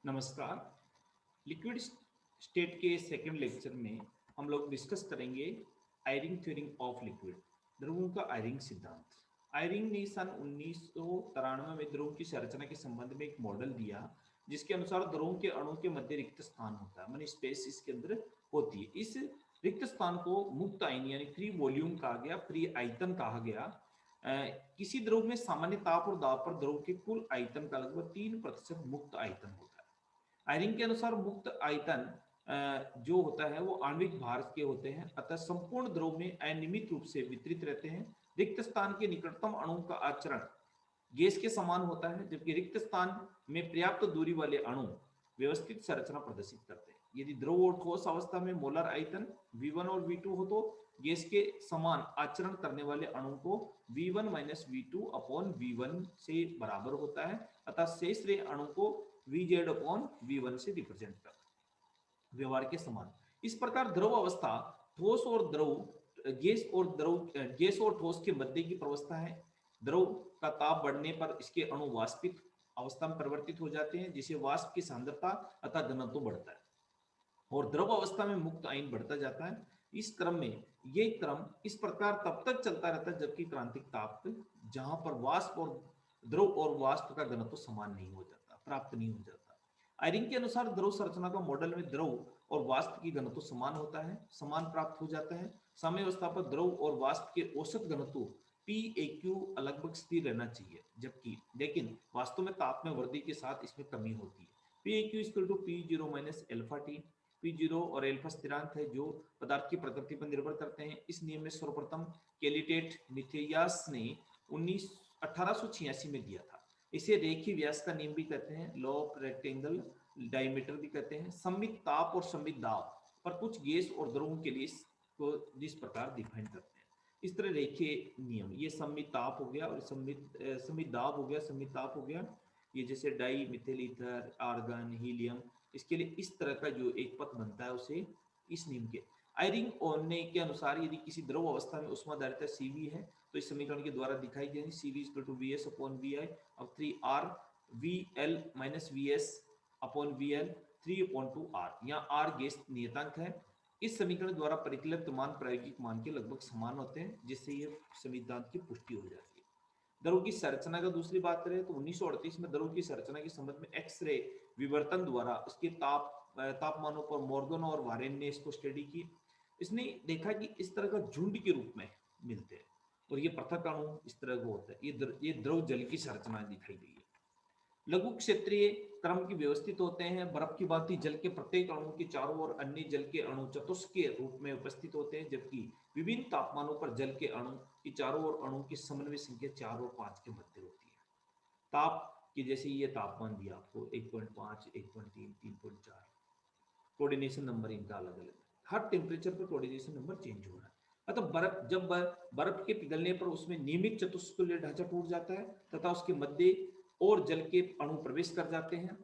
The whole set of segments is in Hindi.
नमस्कार। लिक्विड स्टेट के सेकंड लेक्चर में हम लोग डिस्कस करेंगे आयरिंग थ्योरी ऑफ लिक्विड, द्रवों का आयरिंग सिद्धांत। आयरिंग ने सन 1993 में द्रवों की संरचना के संबंध में एक मॉडल दिया, जिसके अनुसार द्रवों के अणु के मध्य रिक्त स्थान होता है, मानी स्पेस इसके अंदर होती है। इस रिक्त स्थान को मुक्त आयन यानी फ्री वॉल्यूम कहा गया, फ्री आयतन कहा गया। किसी द्रव में सामान्य ताप और दाब पर द्रव के कुल आयतन का लगभग 3% मुक्त आयतन होता है। आयरिंग के अनुसार मुक्त आयतन जो होता है वो आणविक भार के होते हैं, अतः संपूर्ण द्रव में अनियमित रूप से वितरित रहते हैं। रिक्त स्थान के निकटतम अणु का आचरण गैस के समान होता है, जबकि रिक्त स्थान में पर्याप्त दूरी वाले अणु व्यवस्थित संरचना प्रदर्शित करते हैं। यदि द्रव और ठोस अवस्था में मोलर आयतन V1 और V2 हो तो गैस के समान आचरण करने वाले अणु को V1 minus V2 upon V1 से बराबर होता है, अतः शेष रहे अणु को Vz अपॉन V1 से रिप्रेजेंट करता है, व्यवहार के समान। इस प्रकार द्रव अवस्था ठोस और द्रव गैस और ठोस के मध्य की प्रवस्था है। द्रव का ताप बढ़ने पर इसके अणु वाष्पित अवस्था में परिवर्तित हो जाते हैं, जिसे वाष्प की सांद्रता अथवा घनत्व बढ़ता है, और द्रव अवस्था में मुक्त आयन बढ़ता जाता है। इस क्रम में ये क्रम इस प्रकार तब तक चलता रहता है जबकि क्रांतिक ताप जहां पर वाष्प और द्रव और वाष्प का घनत्व समान नहीं हो जाता, प्राप्त नहीं हो जाता। आयरिंग के अनुसार द्रव संरचना का मॉडल में द्रव और वाष्प की घनत्व समान होता है, समान प्राप्त हो जाता है। साम्यावस्था पर द्रव और वाष्प के औसत घनत्व PAQ लगभग स्थिर रहना चाहिए, जबकि लेकिन वास्तव में ताप में वृद्धि के साथ इसमें कमी होती है। PAQ equal to P0 minus alpha T. P0 और अल्फा स्थिरांक है जो पदार्थ की प्रकृति पर निर्भर करते हैं। इस नियम में सर्वप्रथम कैलिटेट मिथेयास ने 1886 में दिया था। इसे रेखीय व्यास का नियम भी कहते हैं, लॉ ऑफ रेक्टेंगल डायमीटर भी कहते हैं। सममित ताप और सममित दाब पर कुछ गैस और द्रवों के लिए इसको जिस प्रकार डिफाइन करते हैं, इस तरह रेखीय नियम, ये सममित ताप हो गया और सममित दाब हो गया, सममित ताप हो गया। ये जैसे dimethyl ether, argon, helium, इसके लिए इस तरह का जो एक पथ बनता है उसे इस नियम के। आयरिंग होने के अनुसार यदि किसी द्रव अवस्था में ऊष्माधारिता Cv है तो इस समीकरण के द्वारा दिखाई जाएगी Cv equal to Vs upon Vi। अब 3R Vl minus Vs upon Vl 3/2R, यहाँ R गैस नियतांक है। इस समीकरण द्वारा परिकलित मान प्रायोगिक मान के लगभग समान होते हैं, जिससे ये सिद्धांत की पुष्टि हो जाती है। द्रव की संरचना का दूसरी बात करें तो 1938 में द्रव की संरचना के संबंध में एक्सरे विवर्तन द्वारा उसके तापमानों पर मॉर्गन और वारेन ने इसको स्टडी की। इसने देखा कि इस तरह का झुंड के रूप में मिलते हैं और ये पृथक अणु इस तरह का होता है। ये द्रव जल की संरचना दिखाई गई है। लघु क्षेत्रीय क्रम की व्यवस्थित होते हैं। बर्फ की भांति जल के प्रत्येक अणु के चारों ओर अन्य जल के अणु चतुष्क के रूप में उपस्थित होते हैं, जबकि विभिन्न तापमानों पर जल के अणु की चारों ओर अणु की समन्वय संख्या 4 और 5 के मध्य होती है। ताप की जैसे ये तापमान दिया आपको 1.5, 1.3, 3.4, कोऑर्डिनेशन नंबर इनका अलग अलग है। हर टेम्परेचर पर कोऑर्डिनेशन नंबर चेंज हो रहा है। अतः बर्फ के पिघलने पर उसमें नियमित चतुष्कोणीय ढांचा टूट जाता है तथा उसके मध्य और जल के अणु प्रवेश कर जाते हैं।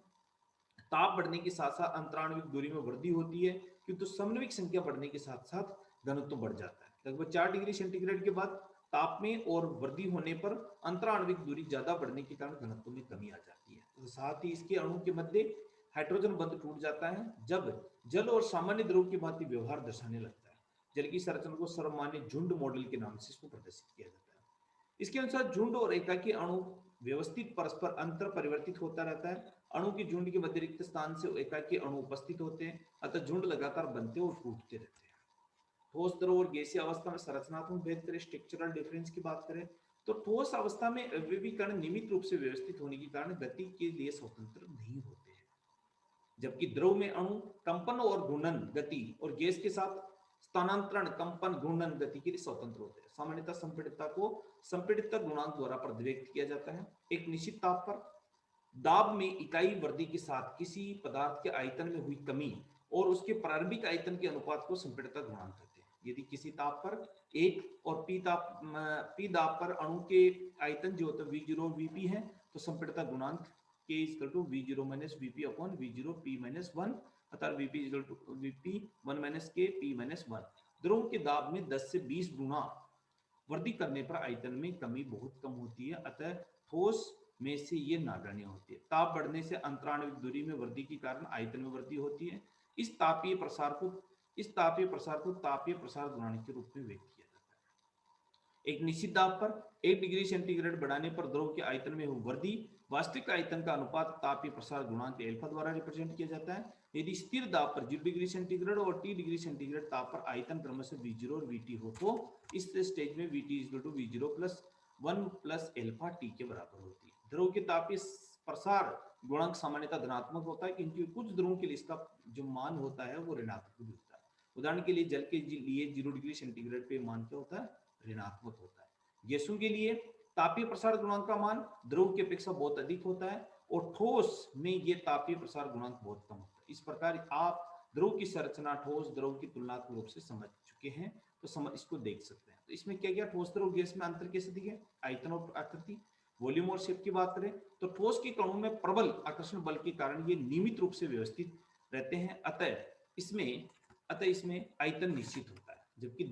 ताप बढ़ने के साथ साथ अंतराणविक दूरी में वृद्धि होती है, किंतु समन्वयिक संख्या बढ़ने के साथ साथ घनत्व बढ़ जाता है। लगभग 4 डिग्री सेंटीग्रेड के बाद ताप में और वृद्धि होने पर अंतराणविक दूरी ज्यादा बढ़ने के कारण घनत्व में कमी आ जाती है। तो साथ ही इसके अणु के मध्य हाइड्रोजन बंध टूट जाता है जब जल और सामान्य द्रव की भांति व्यवहार दर्शाने लगता है। जल की संरचना को सर्वमान्य झुंड मॉडल के नाम से इसको प्रदर्शित किया जाता है। इसके अनुसार झुंड और एकाकी अणु व्यवस्थित परस्पर अंतर परिवर्तित होता रहता है। अणु की झुंड के मध्य रिक्त स्थान से एकाकी अणु उपस्थित होते हैं, अतः झुंड लगातार बनते और टूटते रहते हैं। ठोस द्रव और गैसीय अवस्था में संरचनात्मक भेद करें, स्ट्रक्चरल डिफरेंस की बात करें तो ठोस अवस्था में अवयवीकरण नियमित रूप से व्यवस्थित होने के कारण गति के लिए स्वतंत्र नहीं होते हैं, जबकि द्रव में अणु कंपन और घूर्णन गति और गैस के साथ स्थानांतरण कंपन घूर्णन गति के लिए स्वतंत्र होते हैं। सामान्यतः संपीड़ितता को संपीड़ितता गुणांक द्वारा व्यक्त किया जाता है। एक निश्चित ताप पर दाब में इकाई वृद्धि के साथ किसी पदार्थ के आयतन में हुई कमी और उसके प्रारंभिक आयतन के अनुपात को संपीड़ितता गुणांक कहते हैं। यदि किसी ताप पर एक और पी दाब पर अणु के आयतन जो होता है V0 Vp है, तो संपीड़ितता गुणांक K equal to V0 minus Vp upon V0 P minus 1, अर्थात Vp equal to Vp 1 minus K P minus 1। द्रव के दाब में 10 से 20 गुना वृद्धि करने पर आयतन में कमी बहुत कम होती है, अतः ठोस में से ये नगण्य होती है। ताप बढ़ने से अंतराणविक दूरी में वृद्धि के कारण आयतन में वृद्धि होती है। इस तापीय प्रसार को तापीय प्रसार गुणांक के रूप में व्यक्त किया जाता है। एक निश्चित दाब पर 1 डिग्री सेंटीग्रेड बढ़ाने पर द्रव के आयतन में हुई वृद्धि वास्तविक आयतन का अनुपात तापीय प्रसार गुणांक एल्फा द्वारा रिप्रेजेंट किया जाता है। यदि स्थिर दाब पर 0 डिग्री सेंटीग्रेड और T डिग्री सेंटीग्रेड ताप पर आयतन क्रमशः V0 और VT हो तो इस स्टेज में VT = V0 + 1 + अल्फा T के बराबर होती है। द्रव के तापीय प्रसार गुणांक सामान्यतः धनात्मक होता है, क्योंकि कुछ द्रवों के लिए इसका जो मान होता है वो ऋणात्मक भी होता है। उदाहरण के लिए जल के लिए 0 डिग्री सेंटीग्रेड पे मान क्या होता है? ऋणात्मक होता है। गैसों के लिए तापीय प्रसार गुणांक का मान द्रव की अपेक्षा बहुत अधिक होता है और ठोस में ये तापीय प्रसार गुणांक बहुत कम होता है। इस प्रकार आप द्रव की संरचना ठोस द्रव की तुलनात्मक रूप से समझ चुके हैं, तो इसको देख सकते हैं। तो इसमें क्या क्या ठोस द्रव गैस में अंतर कैसे दिखे? आयतन और आकृति, वॉल्यूम और शेप की बात करें तो ठोस के कणों में प्रबल आकर्षण बल के कारण ये नियमित रूप से व्यवस्थित रहते हैं, अतः इसमें आयतन निश्चित होता है। जबकि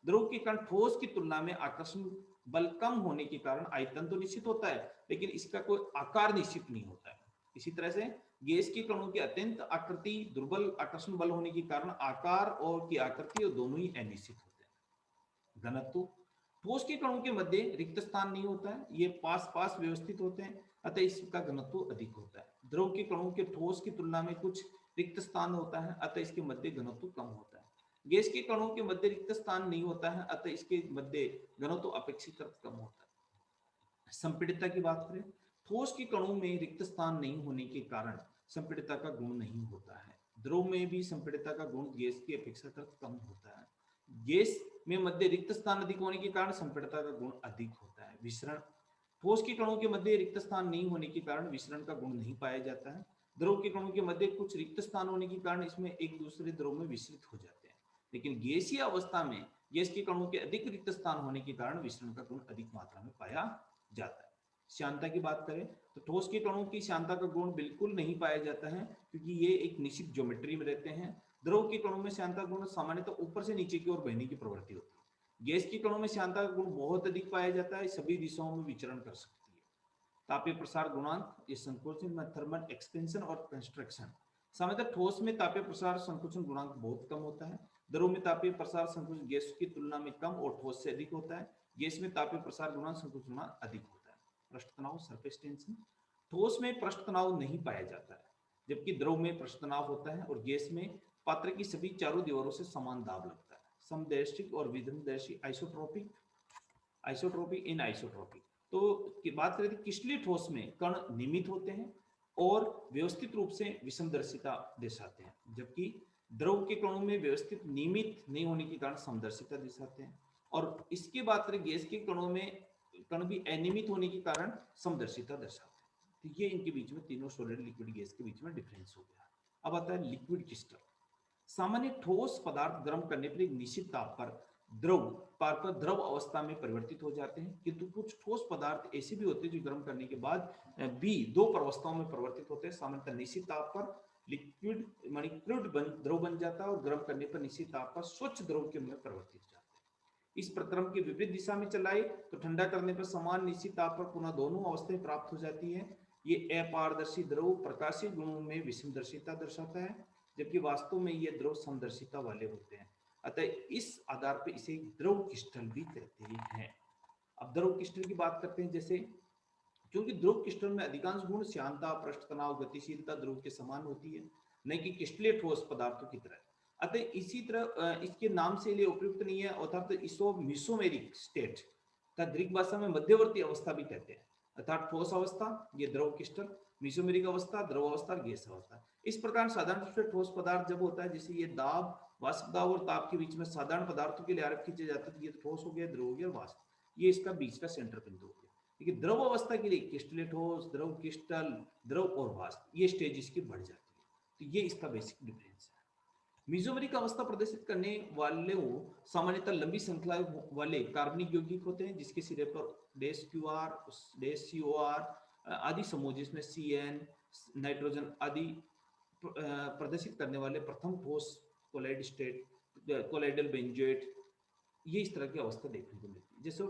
द्रव के कण ठोस की तुलना में आकर्षण बल कम होने के कारण आयतन तो निश्चित होता है, लेकिन इसका कोई आकार निश्चित नहीं होता है। इसी तरह से गैस के कणों की अत्यंत आकृति दुर्बल आकर्षण बल होने के कारण आकार और की आकृति और दोनों ही अनिश्चित होते हैं। घनत्व, ठोस के कणों के मध्य रिक्त स्थान नहीं होता है, ये पास व्यवस्थित होते हैं, अतः इसका घनत्व अधिक होता है। द्रव के कणों के ठोस की तुलना में कुछ रिक्त स्थान होता है, अतः इसके मध्य घनत्व कम होता है। गैस के कणों के मध्य रिक्त स्थान नहीं होता है, अतः इसके मध्य घनत्व अपेक्षाकृत कम होता है। संपीड़ितता की बात करें, ठोस के कणों में रिक्त स्थान नहीं होने के कारण संपीड़ितता का गुण नहीं होता है। द्रव में भी संपीड़ितता का गुण गैस की अपेक्षाकृत कम होता है। गैस में मध्य रिक्त स्थान अधिक होने के कारण संपीड़ितता का गुण अधिक होता है। विसरण, ठोस के कणों के मध्य रिक्त स्थान नहीं होने के कारण विसरण का गुण नहीं पाया जाता है। द्रव के कणों के मध्य कुछ रिक्त स्थान होने के कारण इसमें एक दूसरे द्रव में विसरित हो जाते हैं, लेकिन गैसीय अवस्था में गैस के कणों के अधिक रिक्त स्थान होने के कारण विसरण का गुण अधिक मात्रा में पाया जाता है। श्यानता की बात करें तो ठोस के कणों की श्यानता का गुण बिल्कुल नहीं पाया जाता है, क्योंकि ये एक निश्चित ज्योमेट्री में रहते हैं। द्रव के कणों में श्यानता गुण सामान्यतः ऊपर से नीचे की ओर बहने की प्रवृत्ति होती है। गैस के कणों में श्यानता का गुण बहुत अधिक पाया जाता है, सभी दिशाओं में विचरण कर सकती है। तापीय प्रसार गुणांक, ये संकोचन में थर्मल एक्सपेंशन और कंस्ट्रक्शन। सामान्यतः ठोस में तापीय प्रसार संकोचन गुणांक बहुत कम होता है। द्रव में तापीय प्रसार संकोचन गैस की तुलना में कम और ठोस से अधिक होता है। गैस में तापीय प्रसार गुणांक संकोचन गुणांक अधिक होता है। पृष्ठ तनाव, सरफेस टेंशन, ठोस में पृष्ठ तनाव नहीं पाया जाता है, जबकि द्रव में पृष्ठ तनाव होता है। और गैस में पात्र की सभी चारों दीवारों से समान दाब लगता है। समदैशिक और विषमदैशिक, आइसोट्रोपिक इन आइसोट्रोपिक। तो की बात करें तो क्रिस्टलीय ठोस में कण नियमित होते हैं और व्यवस्थित रूप से विषमदर्शिता दर्शाते हैं, जबकि द्रव के कणों में व्यवस्थित नियमित नहीं होने के कारण समदर्शिता दर्शाते हैं। और इसके बात करें गैस के कणों में कण भी अनियमित होने के कारण समदर्शिता दर्शाते हैं। तो ये इनके बीच में तीनों सॉलिड लिक्विड गैस के बीच में डिफरेंस हो गया। अब आता है लिक्विड क्रिस्टल। सामान्य ठोस पदार्थ गर्म करने पर एक निश्चित ताप पर द्रव अवस्था में परिवर्तित हो जाते हैं, किंतु कुछ ठोस पदार्थ ऐसे भी होते हैं जो गर्म करने के बाद भी दो अवस्थाओं में परिवर्तित होते हैं। सामान्यतः निश्चित ताप पर लिक्विड द्रव बन जाता है और गर्म करने पर निश्चित ताप पर स्वच्छ द्रव के में परिवर्तित हो जाता है। इस प्रक्रम के विपरीत दिशा में चलाए तो ठंडा करने पर समान निश्चित ताप पर पुनः दोनों अवस्थाएं प्राप्त हो जाती है। ये अपारदर्शी द्रव प्रकाशीय गुणों में विषमदर्शिता दर्शाता है, जबकि वास्तव में ये द्रव समदर्शिता वाले होते हैं। अतः इस आधार पर इसे द्रव क्रिस्टल भी कहते हैं। अब द्रव क्रिस्टल की बात करते हैं। जैसे क्योंकि द्रव क्रिस्टल में अधिकांश गुण श्यानता, पृष्ठ तनाव, गतिशीलता द्रव के समान होती है, न कि क्रिस्टलीय ठोस पदार्थों की तरह। अतः इसी तरह इसके नाम से लिए उपयुक्त नहीं है, अर्थात इसको मिसोमेरिक स्टेट तथा ग्रीक भाषा में मध्यवर्ती अवस्था भी कहते हैं। अर्थात ठोस अवस्था ये द्रव क्रिस्टल, मिसोमेरिक अवस्था द्रव अवस्था, गैस अवस्था। इस प्रकार साधारण रूप से ठोस पदार्थ जब होता है, जैसे ये दाब, वाष्प दाब और ताप के बीच में साधारण पदार्थों के लिए आरेख खींचे जाते हैं, ये ठोस हो गया, द्रव हो गया, वाष्प, ये इसका बीच का सेंटर बिंदु हो गया। लेकिन द्रव अवस्था के लिए क्रिस्टलीय ठोस, द्रव क्रिस्टल, द्रव और वाष्प, ये स्टेज इसकी बढ़ जाती है। तो ये इसका बेसिक डिफरेंस है। मिसोमेरिक अवस्था प्रदर्शित करने वाले सामान्यतः लंबी श्रृंखला वाले कार्बनिक यौगिक होते हैं, जिसके सिरे पर -QR, -COR आदि समूह, जिसमें CN, नाइट्रोजन आदि प्रदर्शित करने वाले प्रथम ठोस कोलाइड स्टेट, कोलाइडल बेंजोएट, ये इस तरह की अवस्था देखने को मिलती है। जैसे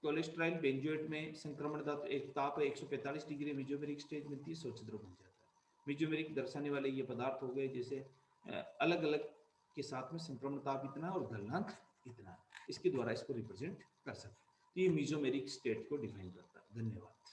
कोलेस्ट्रॉल बेंजोएट में संक्रमण एक ताप 145 डिग्री मेसोमेरिक स्टेज मिलती है, स्वच्छ द्रव बन जाता है। मेसोमेरिक दर्शाने वाले ये पदार्थ हो गए, जैसे अलग अलग के साथ में संक्रमण ताप इतना और गलनांक इतना, इसके द्वारा इसको रिप्रेजेंट कर सकते हैं। तो ये मेसोमेरिक स्टेट को डिफाइन करता है। धन्यवाद।